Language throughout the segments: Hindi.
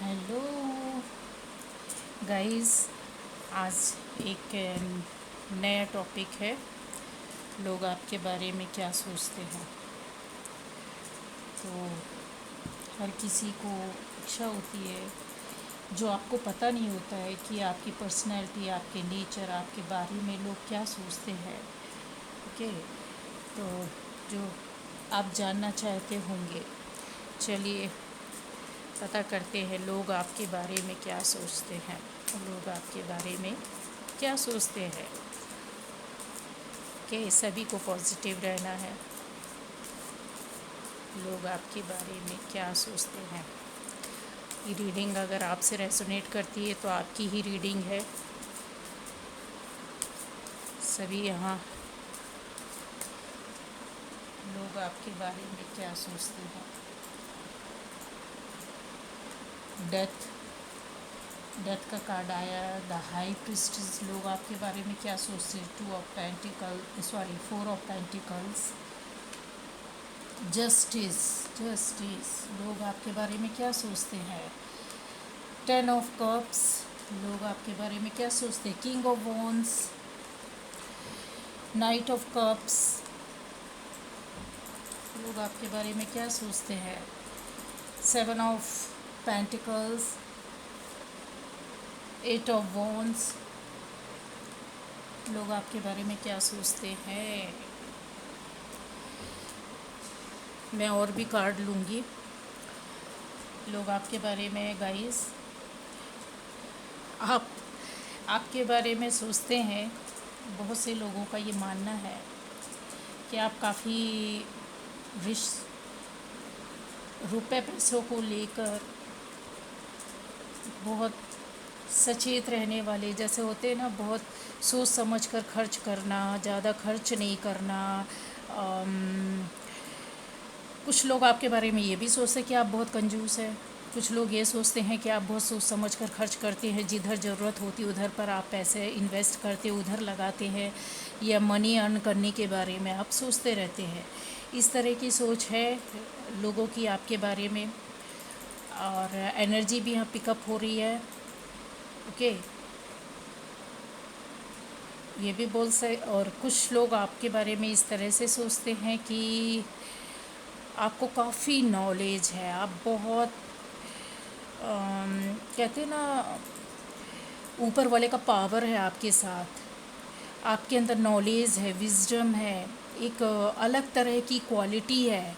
Hello guys. आज एक नया टॉपिक है। लोग आपके बारे में क्या सोचते हैं। तो हर किसी को इच्छा होती है, जो आपको पता नहीं होता है कि आपकी पर्सनैलिटी, आपके नेचर, आपके बारे में लोग क्या सोचते हैं। ओके, तो जो आप जानना चाहते होंगे, चलिए पता करते हैं लोग आपके बारे में क्या सोचते हैं। लोग आपके बारे में क्या सोचते हैं कि सभी को पॉजिटिव रहना है। लोग आपके बारे में क्या सोचते हैं। ये रीडिंग अगर आपसे रेजोनेट करती है तो आपकी ही रीडिंग है। सभी यहाँ लोग आपके बारे में क्या सोचते हैं। डेथ डेथ का कार्ड आया, द हाई प्रिस्टेस। लोग आपके बारे में क्या सोचते हैं। Two of pentacle, sorry, four of pentacles. Justice justice लोग आपके बारे में क्या सोचते हैं। Ten of cups. लोग आपके बारे में क्या सोचते हैं। King of wands, knight of cups. लोग आपके बारे में क्या सोचते हैं। Seven of pentacles, eight of wands. लोग आपके बारे में क्या सोचते हैं। मैं और भी कार्ड लूँगी। लोग आपके बारे में गाइस, आप आपके बारे में सोचते हैं। बहुत से लोगों का ये मानना है कि आप काफ़ी रिच, रुपए पैसों को लेकर बहुत सचेत रहने वाले जैसे होते हैं ना। बहुत सोच समझ कर खर्च करना, ज़्यादा खर्च नहीं करना। अम, कुछ लोग आपके बारे में ये भी सोचते हैं कि आप बहुत कंजूस हैं। कुछ लोग ये सोचते हैं कि आप बहुत सोच समझ कर खर्च करते हैं। जिधर ज़रूरत होती है उधर पर आप पैसे इन्वेस्ट करते, उधर लगाते हैं, या मनी अर्न करने के बारे में आप सोचते रहते हैं। इस तरह की सोच है लोगों की आपके बारे में। और एनर्जी भी यहाँ पिकअप हो रही है। ओके, ये भी बोल सक। और कुछ लोग आपके बारे में इस तरह से सोचते हैं कि आपको काफ़ी नॉलेज है। आप बहुत कहते हैं ना, ऊपर वाले का पावर है आपके साथ। आपके अंदर नॉलेज है, विजडम है, एक अलग तरह की क्वालिटी है।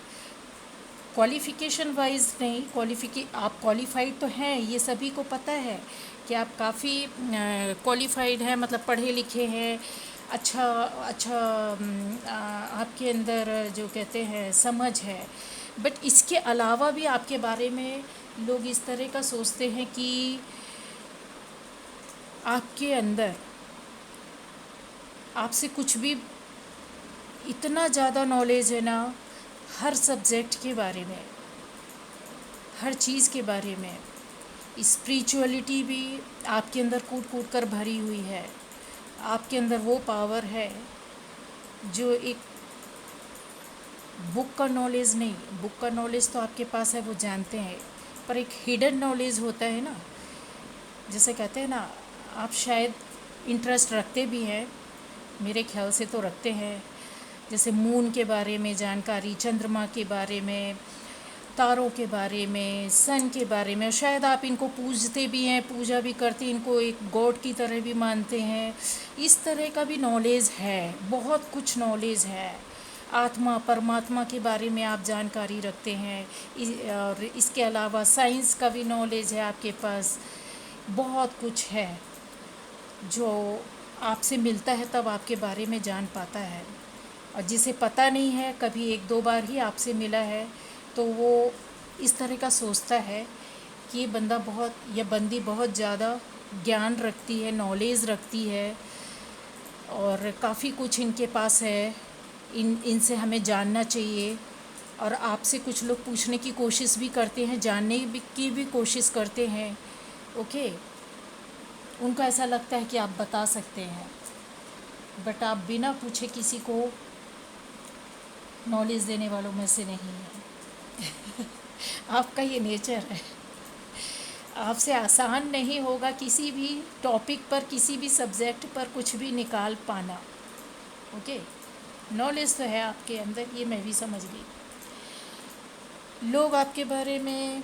क्वालिफ़िकेशन वाइज नहीं, आप क्वालिफाइड तो हैं, ये सभी को पता है कि आप काफ़ी क्वालिफाइड हैं, मतलब पढ़े लिखे हैं। अच्छा अच्छा, आपके अंदर जो कहते हैं समझ है। बट इसके अलावा भी आपके बारे में लोग इस तरह का सोचते हैं कि आपके अंदर आपसे कुछ भी इतना ज़्यादा नॉलेज है ना, हर सब्जेक्ट के बारे में, हर चीज़ के बारे में। स्पिरिचुअलिटी भी आपके अंदर कूट कूट कर भरी हुई है। आपके अंदर वो पावर है जो एक बुक का नॉलेज नहीं, बुक का नॉलेज तो आपके पास है, वो जानते हैं, पर एक हिडन नॉलेज होता है ना। जैसे कहते हैं ना, आप शायद इंटरेस्ट रखते भी हैं, मेरे ख्याल से तो रखते हैं। जैसे मून के बारे में जानकारी, चंद्रमा के बारे में, तारों के बारे में, सन के बारे में। शायद आप इनको पूजते भी हैं, पूजा भी करते हैं, इनको एक गॉड की तरह भी मानते हैं। इस तरह का भी नॉलेज है, बहुत कुछ नॉलेज है। आत्मा परमात्मा के बारे में आप जानकारी रखते हैं। और इसके अलावा साइंस का भी नॉलेज है आपके पास। बहुत कुछ है जो आपसे मिलता है तब आपके बारे में जान पाता है। और जिसे पता नहीं है, कभी एक दो बार ही आपसे मिला है, तो वो इस तरह का सोचता है कि ये बंदा बहुत, या बंदी बहुत ज़्यादा ज्ञान रखती है, नॉलेज रखती है, और काफ़ी कुछ इनके पास है, इनसे हमें जानना चाहिए। और आपसे कुछ लोग पूछने की कोशिश भी करते हैं, जानने की भी कोशिश करते हैं। ओके, उनको ऐसा लगता है कि आप बता सकते हैं, बट आप बिना पूछे किसी को नॉलेज देने वालों में से नहीं हैं। आपका ये नेचर है। आपसे आसान नहीं होगा किसी भी टॉपिक पर, किसी भी सब्जेक्ट पर कुछ भी निकाल पाना। ओके, नॉलेज तो है आपके अंदर, ये मैं भी समझ गई। लोग आपके बारे में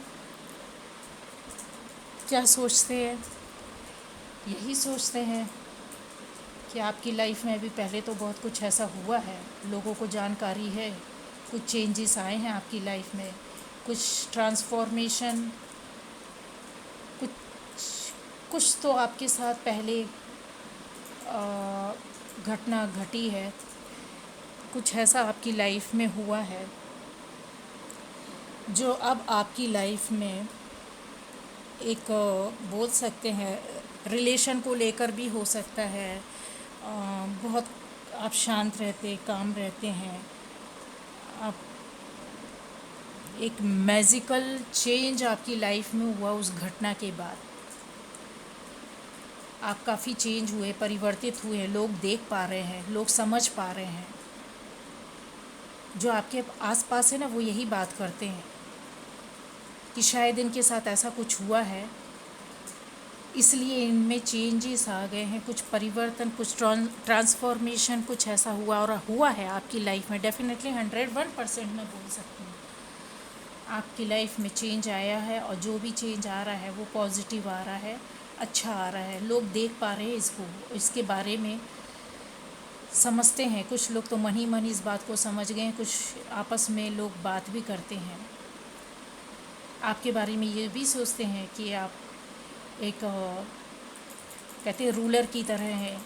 क्या सोचते हैं? यही सोचते हैं कि आपकी लाइफ में अभी पहले तो बहुत कुछ ऐसा हुआ है, लोगों को जानकारी है, कुछ चेंजेस आए हैं आपकी लाइफ में, कुछ ट्रांसफॉर्मेशन, कुछ कुछ तो आपके साथ पहले घटना घटी है, कुछ ऐसा आपकी लाइफ में हुआ है जो अब आपकी लाइफ में एक बोल सकते हैं रिलेशन को लेकर भी हो सकता है। बहुत आप शांत रहते, काम रहते हैं, आप एक मैजिकल चेंज आपकी लाइफ में हुआ उस घटना के बाद। आप काफ़ी चेंज हुए, परिवर्तित हुए, लोग देख पा रहे हैं, लोग समझ पा रहे हैं। जो आपके आसपास है ना, वो यही बात करते हैं कि शायद इनके साथ ऐसा कुछ हुआ है, इसलिए इनमें चेंजेस आ गए हैं, कुछ परिवर्तन, कुछ ट्रांसफॉर्मेशन, कुछ ऐसा हुआ और हुआ है आपकी लाइफ में। डेफिनेटली 101% मैं बोल सकती हूँ आपकी लाइफ में चेंज आया है, और जो भी चेंज आ रहा है वो पॉजिटिव आ रहा है, अच्छा आ रहा है। लोग देख पा रहे हैं इसको, इसके बारे में समझते हैं। कुछ लोग तो मन ही मन इस बात को समझ गए हैं, कुछ आपस में लोग बात भी करते हैं, आपके बारे में ये भी सोचते हैं कि आप एक कहते हैं रूलर की तरह है,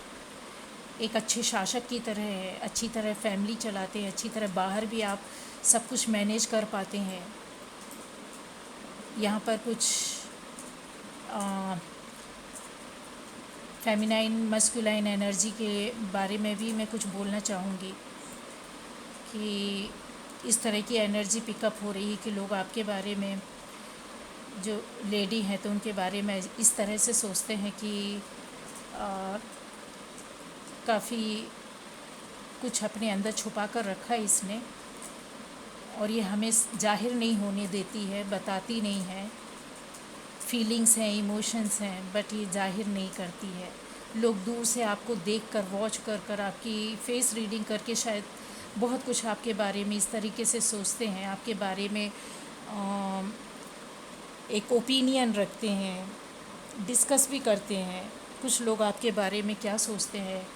एक अच्छे शासक की तरह है, अच्छी तरह फैमिली चलाते हैं, अच्छी तरह बाहर भी आप सब कुछ मैनेज कर पाते हैं। यहाँ पर कुछ फेमिनाइन मस्कुलाइन एनर्जी के बारे में भी मैं कुछ बोलना चाहूँगी कि इस तरह की एनर्जी पिकअप हो रही है कि लोग आपके बारे में, जो लेडी हैं तो उनके बारे में इस तरह से सोचते हैं कि काफ़ी कुछ अपने अंदर छुपा कर रखा है इसने, और ये हमें जाहिर नहीं होने देती है, बताती नहीं है। फीलिंग्स हैं, इमोशंस हैं, बट ये जाहिर नहीं करती है। लोग दूर से आपको देख कर, वॉच कर कर, आपकी फेस रीडिंग करके शायद बहुत कुछ आपके बारे में इस तरीके से सोचते हैं, आपके बारे में एक ओपिनियन रखते हैं, डिस्कस भी करते हैं कुछ लोग आपके बारे में क्या सोचते हैं।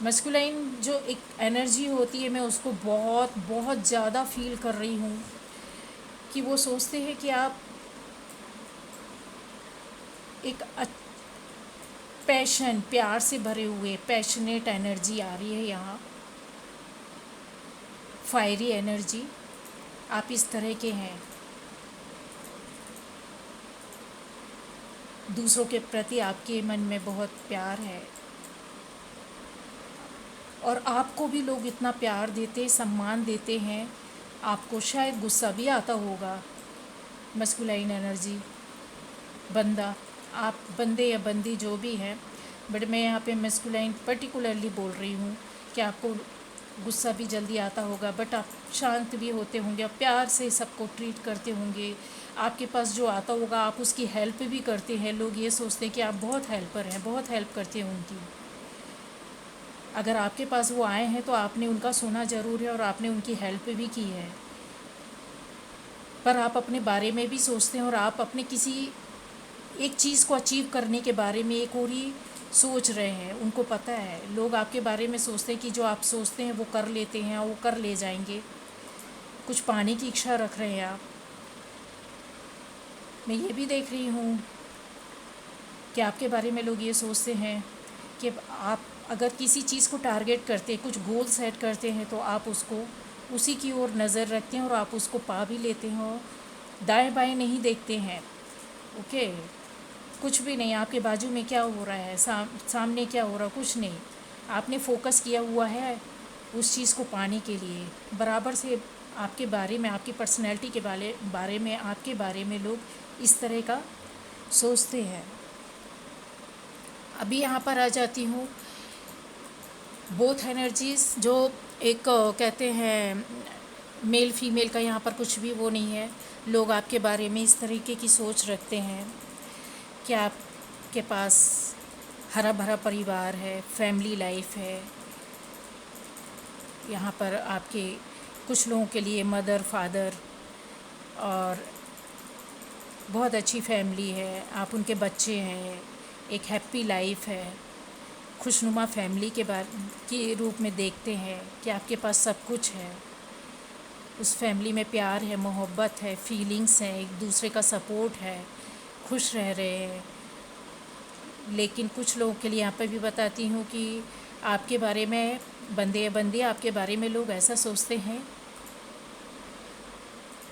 मस्कुलाइन जो एक एनर्जी होती है, मैं उसको बहुत बहुत ज़्यादा फील कर रही हूँ कि वो सोचते हैं कि आप एक पैशन, प्यार से भरे हुए पैशनेट एनर्जी आ रही है यहाँ, फायरी एनर्जी, आप इस तरह के हैं। दूसरों के प्रति आपके मन में बहुत प्यार है, और आपको भी लोग इतना प्यार देते, सम्मान देते हैं। आपको शायद गुस्सा भी आता होगा। मस्कुलाइन एनर्जी बंदा, आप बंदे या बंदी जो भी हैं, बट मैं यहाँ पे मस्कुलाइन पर्टिकुलरली बोल रही हूँ कि आपको गुस्सा भी जल्दी आता होगा, बट आप शांत भी होते होंगे, आप प्यार से सबको ट्रीट करते होंगे। आपके पास जो आता होगा आप उसकी हेल्प भी करते हैं। लोग ये सोचते हैं कि आप बहुत हेल्पर हैं, बहुत हेल्प करते हैं उनकी। अगर आपके पास वो आए हैं तो आपने उनका सुना ज़रूर है और आपने उनकी हेल्प भी की है, पर आप अपने बारे में भी सोचते हैं, और आप अपने किसी एक चीज़ को अचीव करने के बारे में एक और ही सोच रहे हैं। उनको पता है, लोग आपके बारे में सोचते हैं कि जो आप सोचते हैं वो कर लेते हैं, वो कर ले जाएंगे। कुछ पाने की इच्छा रख रहे हैं आप। मैं ये भी देख रही हूँ कि आपके बारे में लोग ये सोचते हैं कि आप अगर किसी चीज़ को टारगेट करते, कुछ गोल सेट करते हैं, तो आप उसको उसी की ओर नज़र रखते हैं और आप उसको पा भी लेते हैं, और दाएं बाएं नहीं देखते हैं। ओके, कुछ भी नहीं, आपके बाजू में क्या हो रहा है, सामने क्या हो रहा है, कुछ नहीं। आपने फोकस किया हुआ है उस चीज़ को पाने के लिए। बराबर से आपके बारे में, आपकी पर्सनैलिटी के बारे में, आपके बारे में लोग इस तरह का सोचते हैं। अभी यहाँ पर आ जाती हूँ बोथ एनर्जीज़, जो एक कहते हैं मेल फीमेल का यहाँ पर कुछ भी वो नहीं है। लोग आपके बारे में इस तरीके की सोच रखते हैं कि आपके पास हरा भरा परिवार है, फैमिली लाइफ है। यहाँ पर आपके कुछ लोगों के लिए मदर फादर और बहुत अच्छी फैमिली है, आप उनके बच्चे हैं, एक हैप्पी लाइफ है, खुशनुमा फैमिली के रूप में देखते हैं कि आपके पास सब कुछ है। उस फैमिली में प्यार है, मोहब्बत है, फीलिंग्स हैं, एक दूसरे का सपोर्ट है, खुश रह रहे हैं। लेकिन कुछ लोगों के लिए यहाँ पर भी बताती हूँ कि आपके बारे में बंदे या बंदी आपके बारे में लोग ऐसा सोचते हैं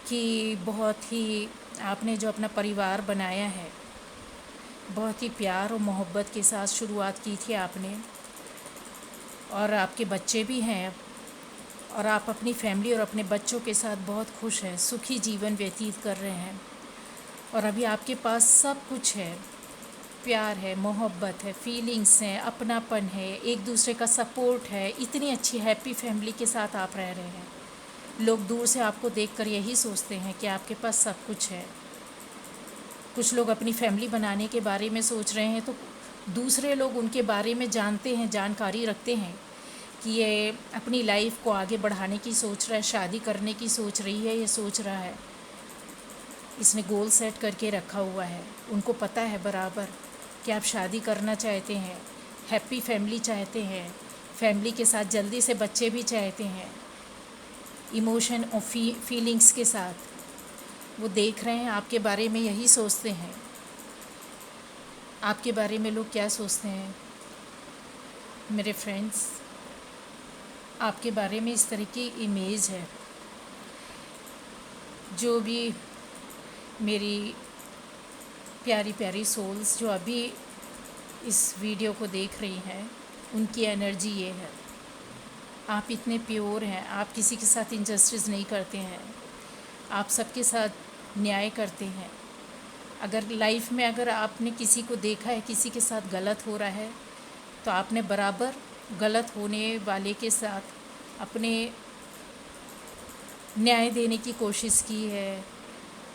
कि बहुत ही आपने जो अपना परिवार बनाया है, बहुत ही प्यार और मोहब्बत के साथ शुरुआत की थी आपने, और आपके बच्चे भी हैं और आप अपनी फैमिली और अपने बच्चों के साथ बहुत खुश हैं, सुखी जीवन व्यतीत कर रहे हैं। और अभी आपके पास सब कुछ है, प्यार है, मोहब्बत है, फीलिंग्स हैं, अपनापन है, एक दूसरे का सपोर्ट है, इतनी अच्छी हैप्पी फैमिली के साथ आप रह रहे हैं। लोग दूर से आपको देखकर यही सोचते हैं कि आपके पास सब कुछ है। कुछ लोग अपनी फैमिली बनाने के बारे में सोच रहे हैं तो दूसरे लोग उनके बारे में जानते हैं, जानकारी रखते हैं कि ये अपनी लाइफ को आगे बढ़ाने की सोच रहा है, शादी करने की सोच रही है, ये सोच रहा है, इसने गोल सेट करके रखा हुआ है। उनको पता है बराबर कि आप शादी करना चाहते हैं, हैप्पी फैमिली चाहते हैं, फैमिली के साथ जल्दी से बच्चे भी चाहते हैं, इमोशन और फीलिंग्स के साथ वो देख रहे हैं। आपके बारे में यही सोचते हैं। आपके बारे में लोग क्या सोचते हैं मेरे फ्रेंड्स? आपके बारे में इस तरह की इमेज है। जो भी मेरी प्यारी प्यारी सोल्स जो अभी इस वीडियो को देख रही हैं, उनकी एनर्जी ये है। आप इतने प्योर हैं, आप किसी के साथ इनजस्टिस नहीं करते हैं, आप सबके साथ न्याय करते हैं। अगर लाइफ में अगर आपने किसी को देखा है किसी के साथ गलत हो रहा है, तो आपने बराबर गलत होने वाले के साथ अपने न्याय देने की कोशिश की है।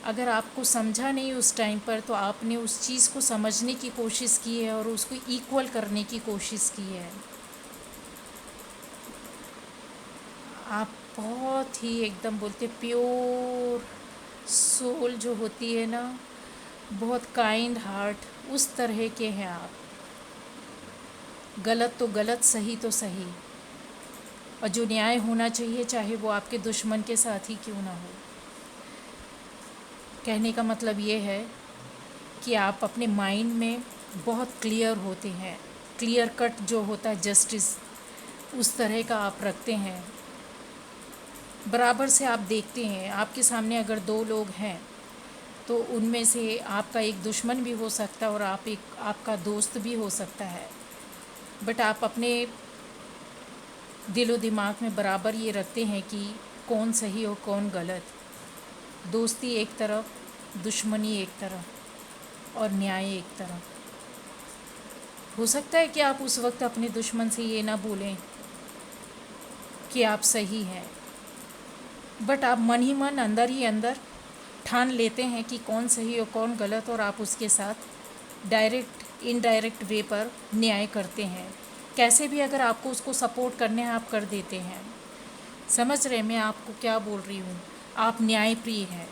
अगर आपको समझा नहीं उस टाइम पर, तो आपने उस चीज़ को समझने की कोशिश की है और उसको इक्वल करने की कोशिश की है। आप बहुत ही एकदम बोलते प्योर सोल जो होती है ना, बहुत काइंड हार्ट, उस तरह के हैं आप। गलत तो गलत, सही तो सही, और जो न्याय होना चाहिए चाहे वो आपके दुश्मन के साथ ही क्यों ना हो। कहने का मतलब ये है कि आप अपने माइंड में बहुत क्लियर होते हैं, क्लियर कट जो होता है जस्टिस, उस तरह का आप रखते हैं। बराबर से आप देखते हैं, आपके सामने अगर दो लोग हैं तो उनमें से आपका एक दुश्मन भी हो सकता है और आपका दोस्त भी हो सकता है। बट आप अपने दिलो दिमाग में बराबर ये रखते हैं कि कौन सही और कौन गलत, दोस्ती एक तरफ, दुश्मनी एक तरफ और न्याय एक तरफ। हो सकता है कि आप उस वक्त अपने दुश्मन से ये ना बोलें कि आप सही हैं, बट आप मन ही मन, अंदर ही अंदर ठान लेते हैं कि कौन सही और कौन गलत, और आप उसके साथ डायरेक्ट इनडायरेक्ट वे पर न्याय करते हैं। कैसे भी अगर आपको उसको सपोर्ट करने हैं आप कर देते हैं। समझ रहे मैं आपको क्या बोल रही हूँ? आप न्यायप्रिय हैं,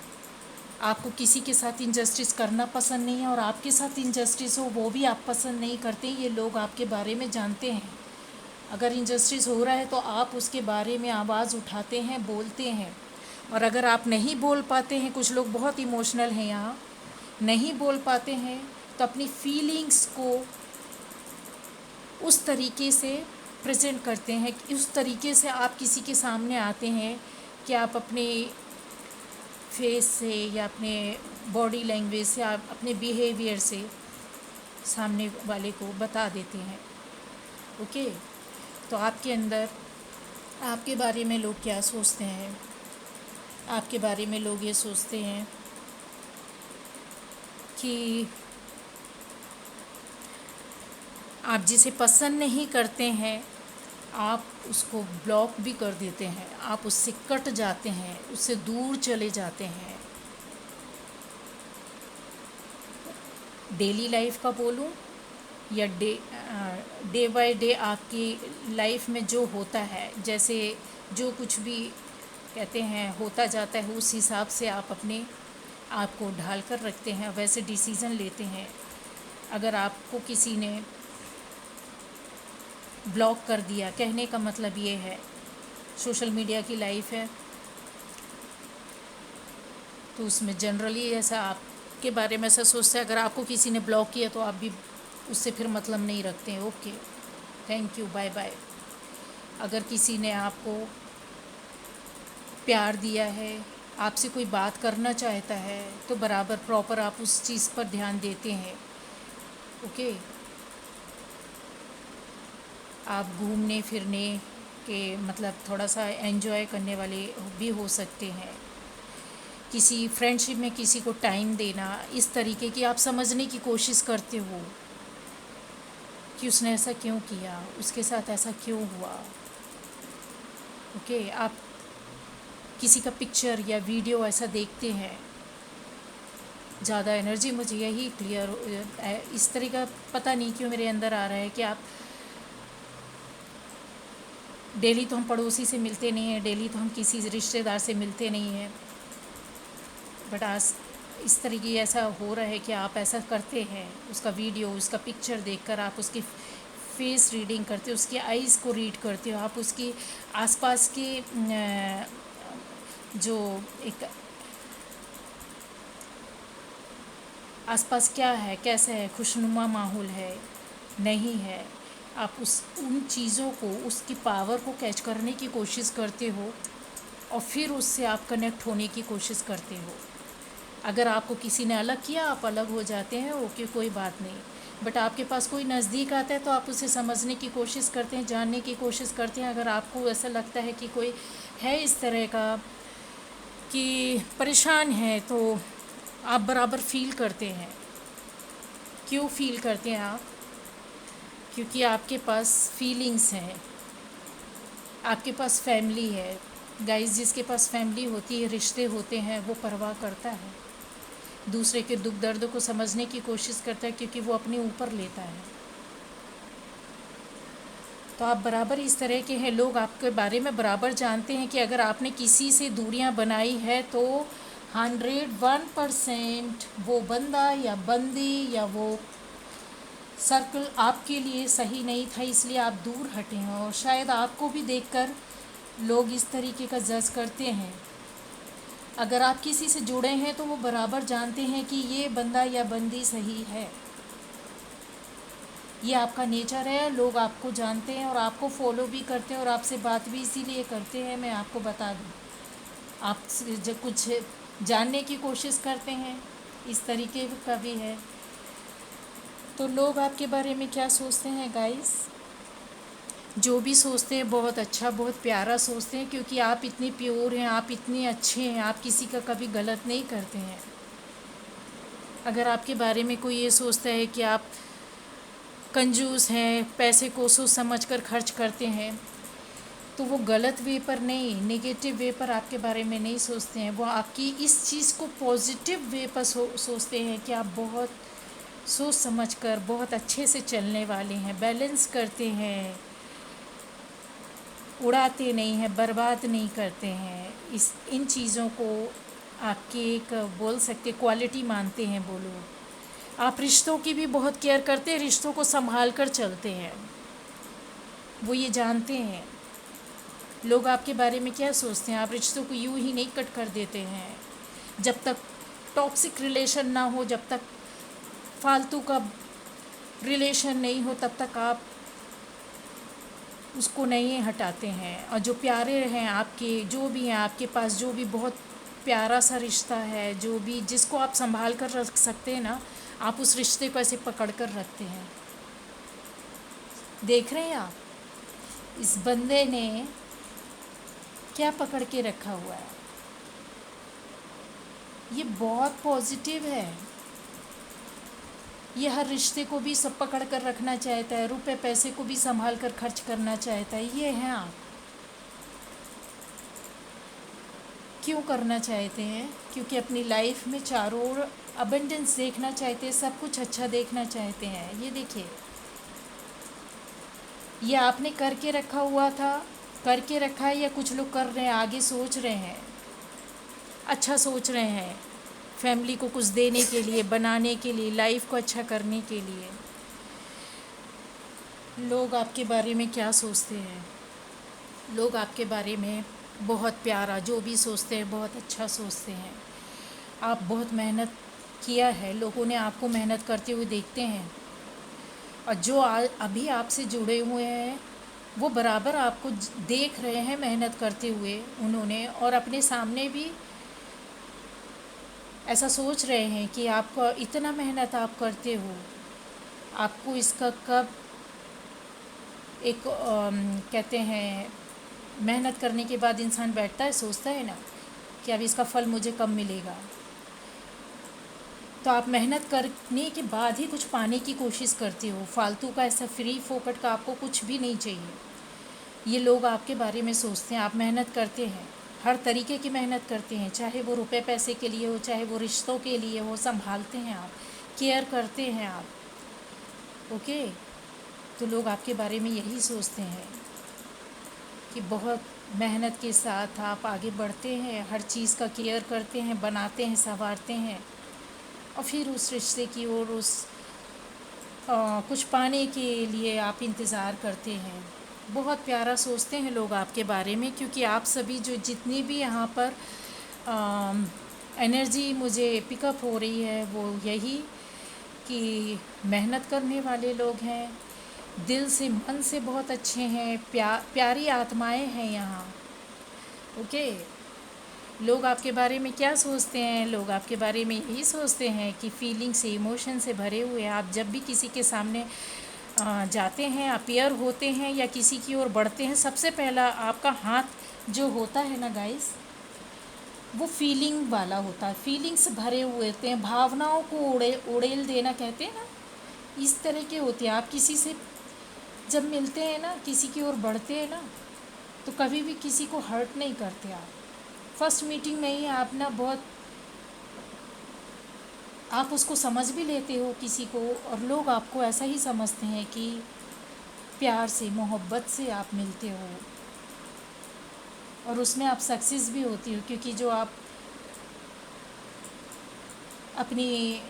आपको किसी के साथ इनजस्टिस करना पसंद नहीं है, और आपके साथ इनजस्टिस हो वो भी आप पसंद नहीं करते। ये लोग आपके बारे में जानते हैं। अगर इनजस्टिस हो रहा है तो आप उसके बारे में आवाज़ उठाते हैं, बोलते हैं। और अगर आप नहीं बोल पाते हैं, कुछ लोग बहुत इमोशनल हैं यहाँ, नहीं बोल पाते हैं, तो अपनी फीलिंग्स को उस तरीके से प्रेजेंट करते हैं, उस तरीके से आप किसी के सामने आते हैं कि आप अपने फेस से या अपने बॉडी लैंग्वेज से, आप अपने बिहेवियर से सामने वाले को बता देते हैं। ओके, तो आपके अंदर आपके बारे में लोग क्या सोचते हैं? आपके बारे में लोग ये सोचते हैं कि आप जिसे पसंद नहीं करते हैं आप उसको ब्लॉक भी कर देते हैं, आप उससे कट जाते हैं, उससे दूर चले जाते हैं। डेली लाइफ का बोलूं या डे बाय डे आपकी लाइफ में जो होता है, जैसे जो कुछ भी कहते हैं होता जाता है, उस हिसाब से आप अपने आप को ढाल कर रखते हैं, वैसे डिसीज़न लेते हैं। अगर आपको किसी ने ब्लॉक कर दिया, कहने का मतलब ये है सोशल मीडिया की लाइफ है, तो उसमें जनरली ऐसा आपके बारे में ऐसा सोचते हैं। अगर आपको किसी ने ब्लॉक किया तो आप भी उससे फिर मतलब नहीं रखते हैं, okay thank you bye bye. अगर किसी ने आपको प्यार दिया है, आपसे कोई बात करना चाहता है, तो बराबर प्रॉपर आप उस चीज़ पर ध्यान देते हैं, ओके। आप घूमने फिरने के मतलब थोड़ा सा एंजॉय करने वाले भी हो सकते हैं। किसी फ्रेंडशिप में किसी को टाइम देना, इस तरीके की आप समझने की कोशिश करते हो कि उसने ऐसा क्यों किया, उसके साथ ऐसा क्यों हुआ, ओके। आप किसी का पिक्चर या वीडियो ऐसा देखते हैं, ज़्यादा एनर्जी मुझे यही क्लियर इस तरह का पता नहीं क्यों मेरे अंदर आ रहा है कि आप डेली तो हम पड़ोसी से मिलते नहीं हैं, डेली तो हम किसी रिश्तेदार से मिलते नहीं हैं, बट आज इस तरीके ऐसा हो रहा है कि आप ऐसा करते हैं, उसका वीडियो उसका पिक्चर देखकर आप उसकी फेस रीडिंग करते हो, उसकी आइज़ को रीड करते हो, आप उसकी आसपास के जो एक आसपास क्या है, कैसा है, खुशनुमा माहौल है नहीं है, आप उन चीज़ों को, उसकी पावर को कैच करने की कोशिश करते हो और फिर उससे आप कनेक्ट होने की कोशिश करते हो। अगर आपको किसी ने अलग किया, आप अलग हो जाते हैं, ओके कोई बात नहीं, बट आपके पास कोई नज़दीक आता है तो आप उसे समझने की कोशिश करते हैं, जानने की कोशिश करते हैं। अगर आपको ऐसा लगता है कि कोई है इस तरह का कि परेशान है, तो आप बराबर फील करते हैं। क्यों फील करते हैं आप? क्योंकि आपके पास फीलिंग्स हैं, आपके पास फैमिली है। गाइस, जिसके पास फैमिली होती है, रिश्ते होते हैं, वो परवाह करता है, दूसरे के दुख दर्द को समझने की कोशिश करता है, क्योंकि वो अपने ऊपर लेता है। तो आप बराबर इस तरह के हैं, लोग आपके बारे में बराबर जानते हैं कि अगर आपने किसी से दूरियां बनाई है तो 101% वो बंदा या बंदी या वो सर्कल आपके लिए सही नहीं था, इसलिए आप दूर हटे हैं। और शायद आपको भी देखकर लोग इस तरीके का जज करते हैं। अगर आप किसी से जुड़े हैं तो वो बराबर जानते हैं कि ये बंदा या बंदी सही है, ये आपका नेचर है। लोग आपको जानते हैं और आपको फॉलो भी करते हैं और आपसे बात भी इसीलिए करते हैं। मैं आपको बता दूं, आप जब कुछ जानने की कोशिश करते हैं, इस तरीके का भी है। तो लोग आपके बारे में क्या सोचते हैं गाइस? जो भी सोचते हैं बहुत अच्छा, बहुत प्यारा सोचते हैं, क्योंकि आप इतने प्योर हैं, आप इतने अच्छे हैं, आप किसी का कभी गलत नहीं करते हैं। अगर आपके बारे में कोई ये सोचता है कि आप कंजूस हैं, पैसे को सोच समझ कर खर्च करते हैं, तो वो गलत वे पर नहीं, नेगेटिव वे पर आपके बारे में नहीं सोचते हैं। वो आपकी इस चीज़ को पॉजिटिव वे पर सोचते हैं कि आप बहुत सोच समझ कर बहुत अच्छे से चलने वाले हैं, बैलेंस करते हैं, उड़ाते नहीं हैं, बर्बाद नहीं करते हैं। इन चीज़ों को आपकी एक बोल सकते क्वालिटी मानते हैं वो लोग। आप रिश्तों की भी बहुत केयर करते हैं, रिश्तों को संभाल कर चलते हैं, वो ये जानते हैं। लोग आपके बारे में क्या सोचते हैं, आप रिश्तों को यूं ही नहीं कट कर देते हैं। जब तक टॉक्सिक रिलेशन ना हो, जब तक फालतू का रिलेशन नहीं हो, तब तक आप उसको नहीं हटाते हैं। और जो प्यारे हैं आपके, जो भी हैं आपके पास, जो भी बहुत प्यारा सा रिश्ता है, जो भी जिसको आप संभाल कर रख सकते हैं ना, आप उस रिश्ते को ऐसे पकड़ कर रखते हैं। देख रहे हैं आप, इस बंदे ने क्या पकड़ के रखा हुआ है, ये बहुत पॉजिटिव है। ये हर रिश्ते को भी सब पकड़ कर रखना चाहता है, रुपए पैसे को भी संभाल कर खर्च करना चाहता है। ये है आप। क्यों करना चाहते हैं? क्योंकि अपनी लाइफ में चारों ओर अबंडेंस देखना चाहते हैं, सब कुछ अच्छा देखना चाहते हैं। ये देखिए, ये आपने करके रखा हुआ था, करके रखा है, या कुछ लोग कर रहे हैं, आगे सोच रहे हैं, अच्छा सोच रहे हैं, फैमिली को कुछ देने के लिए, बनाने के लिए, लाइफ को अच्छा करने के लिए। लोग आपके बारे में क्या सोचते हैं? लोग आपके बारे में बहुत प्यारा जो भी सोचते हैं, बहुत अच्छा सोचते हैं। आप बहुत मेहनत किया है, लोगों ने आपको मेहनत करते हुए देखते हैं, और जो अभी आपसे जुड़े हुए हैं वो बराबर आपको देख रहे हैं मेहनत करते हुए उन्होंने, और अपने सामने भी ऐसा सोच रहे हैं कि आपको इतना मेहनत आप करते हो, आपको इसका कब एक कहते हैं, मेहनत करने के बाद इंसान बैठता है, सोचता है ना कि अब इसका फल मुझे कब मिलेगा। तो आप मेहनत करने के बाद ही कुछ पाने की कोशिश करते हो, फालतू का ऐसा फ्री फोकट का आपको कुछ भी नहीं चाहिए। ये लोग आपके बारे में सोचते हैं। आप मेहनत करते हैं, हर तरीके की मेहनत करते हैं, चाहे वो रुपए पैसे के लिए हो, चाहे वो रिश्तों के लिए हो, संभालते हैं आप, केयर करते हैं आप। ओके, तो लोग आपके बारे में यही सोचते हैं कि बहुत मेहनत के साथ आप आगे बढ़ते हैं, हर चीज़ का केयर करते हैं, बनाते हैं, संवारते हैं, और फिर उस रिश्ते की ओर कुछ पाने के लिए आप इंतज़ार करते हैं। बहुत प्यारा सोचते हैं लोग आपके बारे में, क्योंकि आप सभी जो जितनी भी यहाँ पर एनर्जी मुझे पिकअप हो रही है वो यही कि मेहनत करने वाले लोग हैं, दिल से मन से बहुत अच्छे हैं, प्यारी आत्माएं हैं यहाँ। ओके, लोग आपके बारे में क्या सोचते हैं? लोग आपके बारे में यही सोचते हैं कि फीलिंग से, इमोशन से भरे हुए हैं। आप जब भी किसी के सामने जाते हैं, अपीयर होते हैं या किसी की ओर बढ़ते हैं, सबसे पहला आपका हाथ जो होता है ना गाइस, वो फीलिंग वाला होता है, फीलिंग से भरे हुए होते हैं, भावनाओं को उड़ेल देना कहते हैं ना, इस तरह के होते हैं। आप किसी से जब मिलते हैं ना, किसी की ओर बढ़ते हैं ना, तो कभी भी किसी को हर्ट नहीं करते आप। फर्स्ट मीटिंग में ही आप ना बहुत, आप उसको समझ भी लेते हो किसी को, और लोग आपको ऐसा ही समझते हैं कि प्यार से, मोहब्बत से आप मिलते हो, और उसमें आप सक्सेस भी होती हो, क्योंकि जो आप अपनी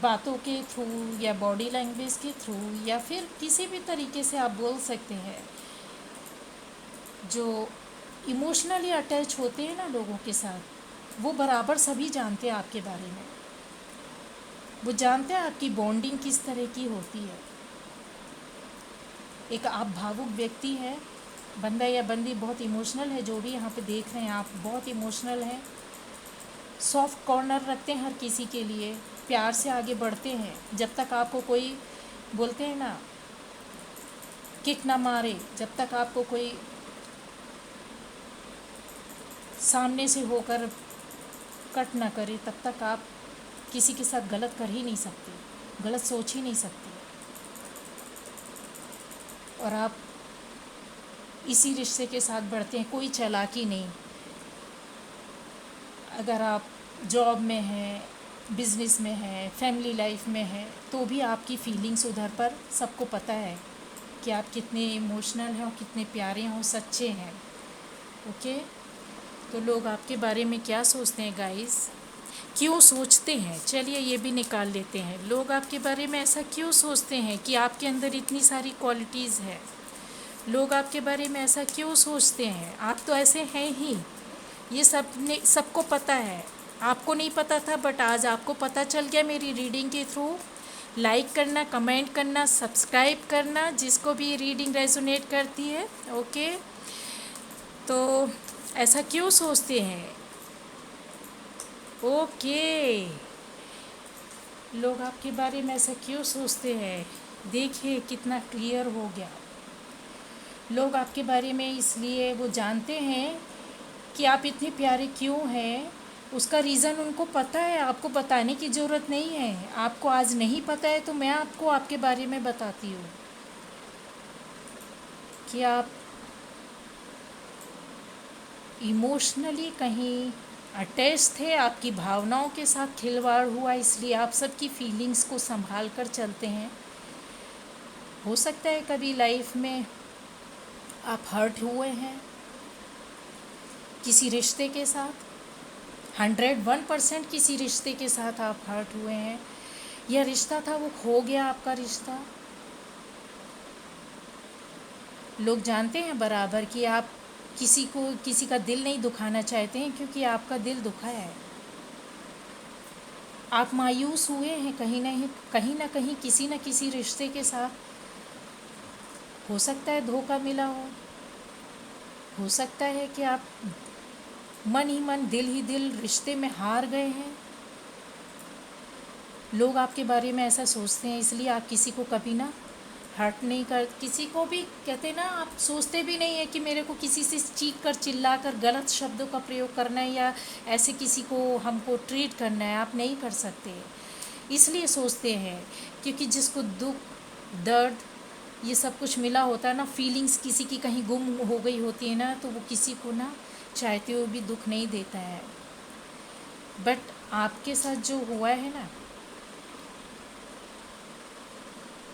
बातों के थ्रू या बॉडी लैंग्वेज के थ्रू या फिर किसी भी तरीके से आप बोल सकते हैं, जो इमोशनली अटैच होते हैं ना लोगों के साथ, वो बराबर सभी जानते हैं आपके बारे में। वो जानते हैं आपकी बॉन्डिंग किस तरह की होती है। एक आप भावुक व्यक्ति है, बंदा या बंदी बहुत इमोशनल है, जो भी यहाँ पे देख रहे हैं आप बहुत इमोशनल हैं, सॉफ्ट कॉर्नर रखते हैं हर किसी के लिए, प्यार से आगे बढ़ते हैं। जब तक आपको कोई, बोलते हैं ना, किक ना मारे, जब तक आपको कोई सामने से होकर कट ना करे, तब तक आप किसी के साथ गलत कर ही नहीं सकते, गलत सोच ही नहीं सकते। और आप इसी रिश्ते के साथ बढ़ते हैं, कोई चालाकी नहीं। अगर आप जॉब में हैं, बिज़नेस में हैं, फैमिली लाइफ में हैं, तो भी आपकी फीलिंग्स उधर पर सबको पता है कि आप कितने इमोशनल हैं और कितने प्यारे हैं और सच्चे हैं। ओके, तो लोग आपके बारे में क्या सोचते हैं गाइस, क्यों सोचते हैं, चलिए ये भी निकाल लेते हैं। लोग आपके बारे में ऐसा क्यों सोचते हैं कि आपके अंदर इतनी सारी क्वालिटीज़ हैं? लोग आपके बारे में ऐसा क्यों सोचते हैं? आप तो ऐसे हैं ही, ये सबको पता है। आपको नहीं पता था, बट आज आपको पता चल गया मेरी रीडिंग के थ्रू। लाइक करना, कमेंट करना, सब्सक्राइब करना, जिसको भी रीडिंग रेजोनेट करती है। ओके, तो ऐसा क्यों सोचते हैं? ओके, लोग आपके बारे में ऐसा क्यों सोचते हैं? देखिए कितना क्लियर हो गया। लोग आपके बारे में इसलिए वो जानते हैं कि आप इतने प्यारे क्यों हैं, उसका रीज़न उनको पता है, आपको बताने की ज़रूरत नहीं है। आपको आज नहीं पता है तो मैं आपको आपके बारे में बताती हूँ कि आप इमोशनली कहीं अटैच थे, आपकी भावनाओं के साथ खिलवाड़ हुआ, इसलिए आप सबकी फीलिंग्स को संभाल कर चलते हैं। हो सकता है कभी लाइफ में आप हर्ट हुए हैं किसी रिश्ते के साथ, 101% किसी रिश्ते के साथ आप हर्ट हुए हैं। यह रिश्ता था, वो खो गया आपका रिश्ता। लोग जानते हैं बराबर कि आप किसी का दिल नहीं दुखाना चाहते हैं, क्योंकि आपका दिल दुखा है। आप मायूस हुए हैं कहीं ना कहीं किसी न किसी रिश्ते के साथ। हो सकता है धोखा मिला हो सकता है कि आप मन ही मन दिल ही दिल रिश्ते में हार गए हैं। लोग आपके बारे में ऐसा सोचते हैं, इसलिए आप किसी को कभी ना हर्ट नहीं कर, किसी को भी कहते ना, आप सोचते भी नहीं है कि मेरे को किसी से चीख कर चिल्ला कर गलत शब्दों का प्रयोग करना है या ऐसे किसी को हमको ट्रीट करना है। आप नहीं कर सकते, इसलिए सोचते हैं क्योंकि जिसको दुख दर्द ये सब कुछ मिला होता है ना, फीलिंग्स किसी की कहीं गुम हो गई होती है ना, तो वो किसी को ना चाहते हुए भी दुख नहीं देता है। बट आपके साथ जो हुआ है ना,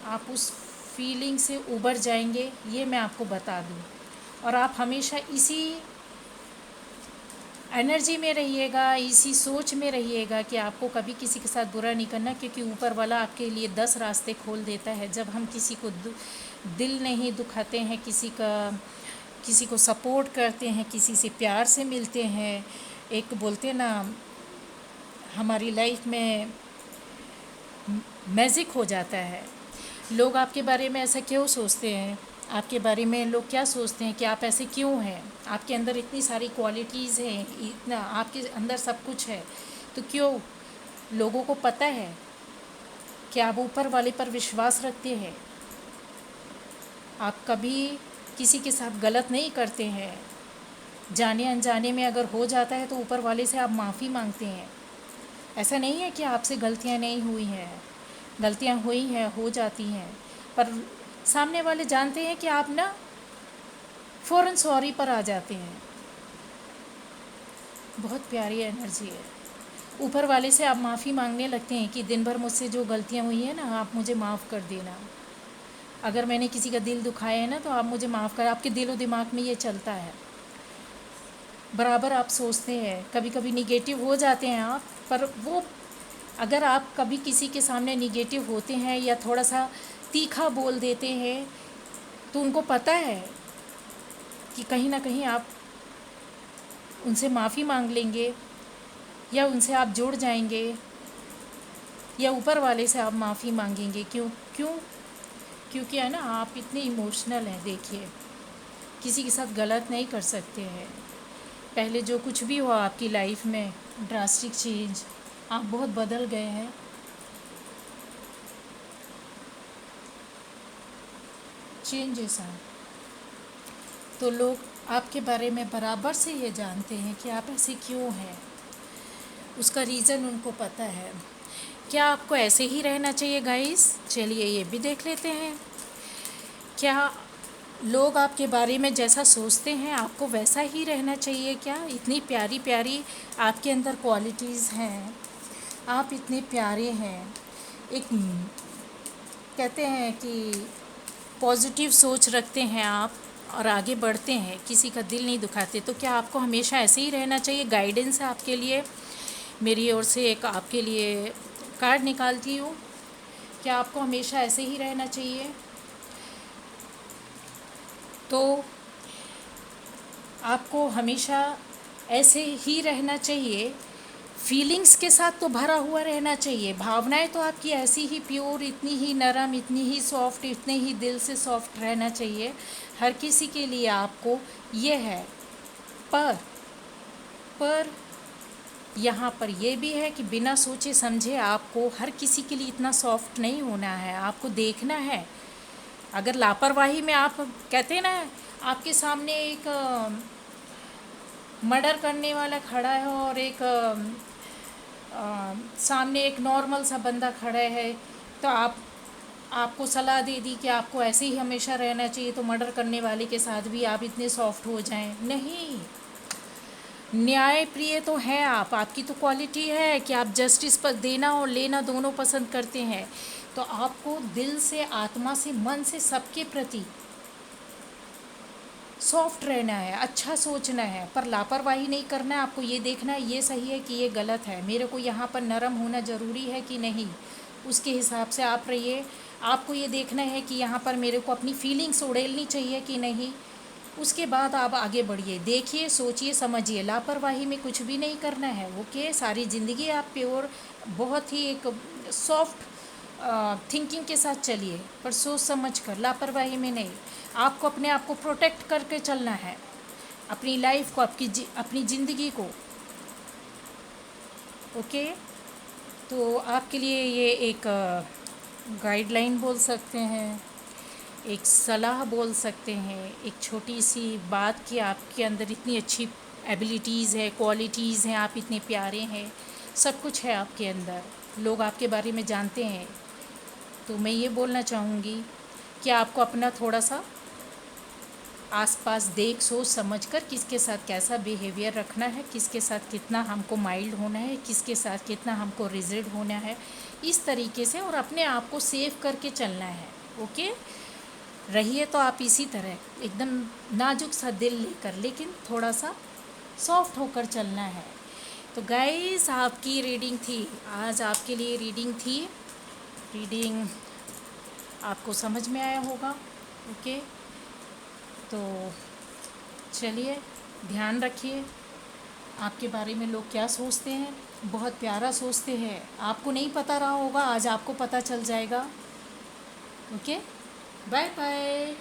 आप उस फीलिंग से उबर जाएंगे, ये मैं आपको बता दूं। और आप हमेशा इसी एनर्जी में रहिएगा, इसी सोच में रहिएगा कि आपको कभी किसी के साथ बुरा नहीं करना, क्योंकि ऊपर वाला आपके लिए 10 रास्ते खोल देता है। जब हम किसी को दिल नहीं दुखाते हैं, किसी को सपोर्ट करते हैं, किसी से प्यार से मिलते हैं, एक बोलते ना हमारी लाइफ में मैजिक हो जाता है। लोग आपके बारे में ऐसा क्यों सोचते हैं, आपके बारे में लोग क्या सोचते हैं कि आप ऐसे क्यों हैं, आपके अंदर इतनी सारी क्वालिटीज़ हैं, इतना आपके अंदर सब कुछ है, तो क्यों लोगों को पता है कि आप ऊपर वाले पर विश्वास रखते हैं, आप कभी किसी के साथ गलत नहीं करते हैं। जाने अनजाने में अगर हो जाता है तो ऊपर वाले से आप माफ़ी मांगते हैं। ऐसा नहीं है कि आपसे गलतियां नहीं हुई हैं, गलतियां हुई हैं, हो जाती हैं, पर सामने वाले जानते हैं कि आप ना फ़ौरन सॉरी पर आ जाते हैं। बहुत प्यारी एनर्जी है। ऊपर वाले से आप माफ़ी मांगने लगते हैं कि दिन भर मुझसे जो गलतियां हुई हैं ना, आप मुझे माफ़ कर देना। अगर मैंने किसी का दिल दुखाया है ना, तो आप मुझे माफ़ कर। आपके दिलो दिमाग में ये चलता है, बराबर आप सोचते हैं। कभी कभी निगेटिव हो जाते हैं आप, पर वो अगर आप कभी किसी के सामने निगेटिव होते हैं या थोड़ा सा तीखा बोल देते हैं, तो उनको पता है कि कहीं ना कहीं आप उनसे माफ़ी मांग लेंगे या उनसे आप जुड़ जाएंगे या ऊपर वाले से आप माफ़ी मांगेंगे। क्यों क्यों क्योंकि है ना, आप इतने इमोशनल हैं। देखिए, किसी के साथ गलत नहीं कर सकते हैं। पहले जो कुछ भी हुआ आपकी लाइफ में, ड्रास्टिक चेंज, आप बहुत बदल गए हैं। चेंजेस हैं, तो लोग आपके बारे में बराबर से ये जानते हैं कि आप ऐसे क्यों हैं। उसका रीज़न उनको पता है। क्या आपको ऐसे ही रहना चाहिए गाइस? चलिए ये भी देख लेते हैं। क्या लोग आपके बारे में जैसा सोचते हैं आपको वैसा ही रहना चाहिए क्या? इतनी प्यारी प्यारी आपके अंदर क्वालिटीज़ हैं, आप इतने प्यारे हैं। एक कहते हैं कि पॉजिटिव सोच रखते हैं आप और आगे बढ़ते हैं, किसी का दिल नहीं दुखाते। तो क्या आपको हमेशा ऐसे ही रहना चाहिए? गाइडेंस है आपके लिए, मेरी ओर से एक आपके लिए कार्ड निकालती हूँ। क्या आपको हमेशा ऐसे ही रहना चाहिए? तो आपको हमेशा ऐसे ही रहना चाहिए। फीलिंग्स के साथ तो भरा हुआ रहना चाहिए। भावनाएं तो आपकी ऐसी ही प्योर, इतनी ही नरम, इतनी ही सॉफ्ट, इतने ही दिल से सॉफ्ट रहना चाहिए। हर किसी के लिए आपको ये है, पर यहाँ पर ये भी है कि बिना सोचे समझे आपको हर किसी के लिए इतना सॉफ्ट नहीं होना है। आपको देखना है, अगर लापरवाही में आप कहते हैं ना, आपके सामने एक मर्डर करने वाला खड़ा है और एक सामने एक नॉर्मल सा बंदा खड़ा है, तो आपको सलाह दे दी कि आपको ऐसे ही हमेशा रहना चाहिए, तो मर्डर करने वाले के साथ भी आप इतने सॉफ्ट हो जाएं? नहीं, न्याय प्रिय तो हैं आप, आपकी तो क्वालिटी है कि आप जस्टिस पर देना और लेना दोनों पसंद करते हैं। तो आपको दिल से, आत्मा से, मन से सबके प्रति सॉफ्ट रहना है, अच्छा सोचना है, पर लापरवाही नहीं करना है। आपको ये देखना है ये सही है कि ये गलत है, मेरे को यहाँ पर नरम होना ज़रूरी है कि नहीं, उसके हिसाब से आप रहिए। आपको ये देखना है कि यहाँ पर मेरे को अपनी फीलिंग्स उड़ेलनी चाहिए कि नहीं, उसके बाद आप आगे बढ़िए, देखिए, सोचिए, समझिए। लापरवाही में कुछ भी नहीं करना है। ओके, सारी ज़िंदगी आप प्योर, बहुत ही एक सॉफ्ट थिंकिंग के साथ चलिए, पर सोच समझ कर, लापरवाही में नहीं। आपको अपने आप को प्रोटेक्ट करके चलना है, अपनी लाइफ को, अपनी ज़िंदगी को। ओके, तो आपके लिए ये एक गाइडलाइन बोल सकते हैं, एक सलाह बोल सकते हैं, एक छोटी सी बात कि आपके अंदर इतनी अच्छी एबिलिटीज़ है, क्वालिटीज़ हैं, आप इतने प्यारे हैं, सब कुछ है आपके अंदर, लोग आपके बारे में जानते हैं। तो मैं ये बोलना चाहूँगी कि आपको अपना थोड़ा सा आसपास देख, सोच समझ कर किसके साथ कैसा बिहेवियर रखना है, किसके साथ कितना हमको माइल्ड होना है, किसके साथ कितना हमको रिजिड होना है, इस तरीके से, और अपने आप को सेव करके चलना है। ओके, रहिए तो आप इसी तरह एकदम नाजुक सा दिल लेकर, लेकिन थोड़ा सा सॉफ्ट होकर चलना है। तो गाइस, आपकी रीडिंग थी, आज आपके लिए रीडिंग थी। रीडिंग आपको समझ में आया होगा। ओके, तो चलिए, ध्यान रखिए आपके बारे में लोग क्या सोचते हैं, बहुत प्यारा सोचते हैं। आपको नहीं पता रहा होगा, आज आपको पता चल जाएगा। Okay, bye bye.